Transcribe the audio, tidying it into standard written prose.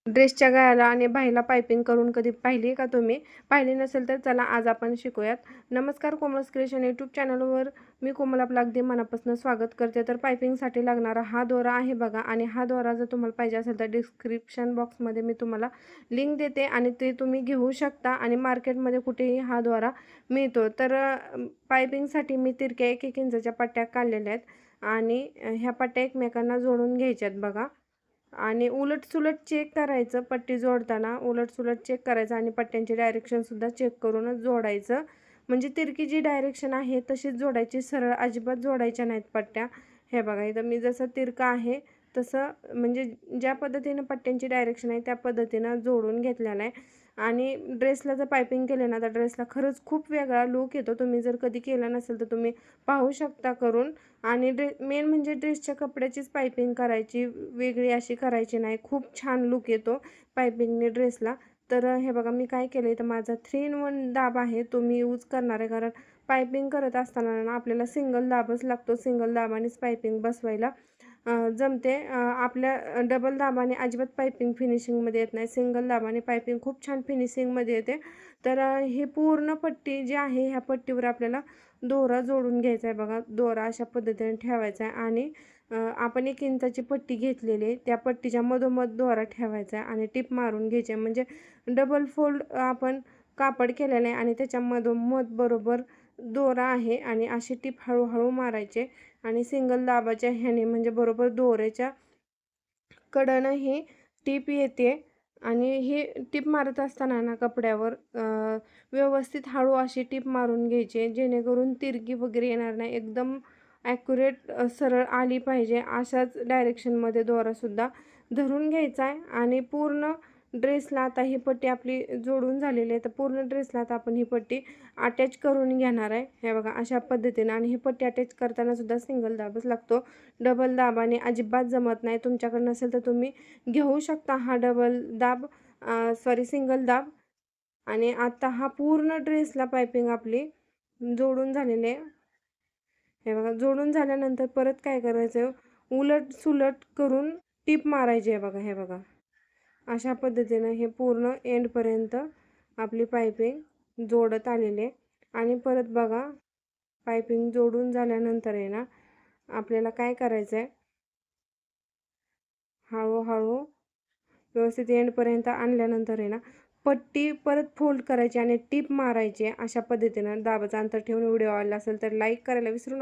ड्रेसच्या गळ्याला आणि बाहीला पायपिंग करून कधी पाहिली आहे का तुम्ही? पाहिली नसेल तर चला आज आपण शिकूयात. नमस्कार, कोमल्स क्रिएशन यूट्यूब चॅनलवर मी कोमल आपलं अगदी मनापासून स्वागत करते. तर पायपिंगसाठी लागणारा हा दोरा आहे बघा, आणि हा दोरा जर तुम्हाला पाहिजे असेल तर डिस्क्रिप्शन बॉक्समध्ये मी तुम्हाला लिंक देते आणि ते तुम्ही घेऊ शकता. आणि मार्केटमध्ये कुठेही हा दोरा मिळतो. तर पायपिंगसाठी मी तिरक्या 1-1 इंचाच्या पट्ट्या काढलेल्या आहेत आणि ह्या पट्ट्या एकमेकांना जोडून घ्यायच्यात बघा. आणि उलट-सुलट चेक करायचं, पट्टी जोडताना उलट-सुलट चेक करायचं आणि पट्ट्यांची डायरेक्शनसुद्धा चेक करूनच जोडायचं. म्हणजे तिरकी जी डायरेक्शन आहे तशीच जोडायची, सरळ अजिबात जोडायच्या नाहीत पट्ट्या. हे बघा, इथं मी जसं तिरका आहे तसं म्हणजे ज्या पद्धतीनं पट्ट्यांची डायरेक्शन आहे त्या पद्धतीनं जोडून घेतलेलं आहे. आणि ड्रेसला जर पायपिंग केले ना तर ड्रेसला खरंच खूप वेगळा लूक येतो. तुम्ही जर कधी केला नसेल तर तुम्ही पाहू शकता करून. आणि मेन म्हणजे ड्रेसच्या कपड्याचीच पायपिंग करायची, वेगळी अशी करायची नाही. खूप छान लूक येतो पायपिंगने ड्रेसला. तर हे बघा, मी काय केलं आहे, तर माझा 3 in 1 दाब आहे तो मी यूज करणार आहे. कारण पायपिंग करत असताना ना आपल्याला सिंगल दाबच लागतो. सिंगल दाबानेच पायपिंग बसवायला जमते. आपल्या डबल दाबाने अजिबात पायपिंग फिनिशिंगमध्ये येत नाही. सिंगल दाबाने पायपिंग खूप छान फिनिशिंगमध्ये येते. तर ही पूर्ण पट्टी जी आहे ह्या पट्टीवर आपल्याला दोरा जोडून घ्यायचा आहे बघा. दोरा अशा पद्धतीने ठेवायचा आहे आणि आपण 1 इंचाची पट्टी घेतलेली आहे, त्या पट्टीच्या मधोमध दोरा ठेवायचा आहे आणि टिप मारून घ्यायची आहे. म्हणजे डबल फोल्ड आपण कापड केलेलं आहे आणि त्याच्या मधोमध बरोबर दोरा आहे आणि अशी टिप हळूहळू मारायचे. आणि सिंगल दाबाच्या ह्याने म्हणजे बरोबर दोऱ्याच्या कडनं ही टीप येते. आणि ही टीप मारत असताना ना कपड्यावर व्यवस्थित हळू अशी टीप मारून घ्यायची, जेणेकरून तिरकी वगैरे येणार नाही. एकदम ॲक्युरेट सरळ आली पाहिजे अशाच डायरेक्शनमध्ये दोरासुद्धा धरून घ्यायचा आहे. आणि पूर्ण ड्रेसला आता ही पट्टी आपली जोडून झालेली आहे, तर पूर्ण ड्रेसला आता आपण ही पट्टी अटॅच करून घेणार आहे. हे बघा अशा पद्धतीनं. आणि ही पट्टी अटॅच करताना सुद्धा सिंगल दाबच लागतो. डबल दाबाने अजिबात जमत नाही. तुमच्याकडे नसेल तर तुम्ही घेऊ शकता हा डबल दाब, सॉरी सिंगल दाब. आणि आता हा पूर्ण ड्रेसला पायपिंग आपली जोडून झालेली आहे. हे बघा, जोडून झाल्यानंतर परत काय करायचं, उलट-सुलट करून टीप मारायची आहे बघा. हे बघा, अशा पद्धतीनं हे पूर्ण एंडपर्यंत आपली पायपिंग जोडत आलेली आहे. आणि परत बघा, पायपिंग जोडून झाल्यानंतर आहे ना आपल्याला काय करायचं आहे, हळूहळू व्यवस्थित एंडपर्यंत आणल्यानंतर आहे ना पट्टी परत फोल्ड करायची आणि टीप मारायची. अशा पद्धतीनं दाबाचं अंतर ठेवून व्हिडिओ आवडला असेल तर लाईक करायला विसरू नका.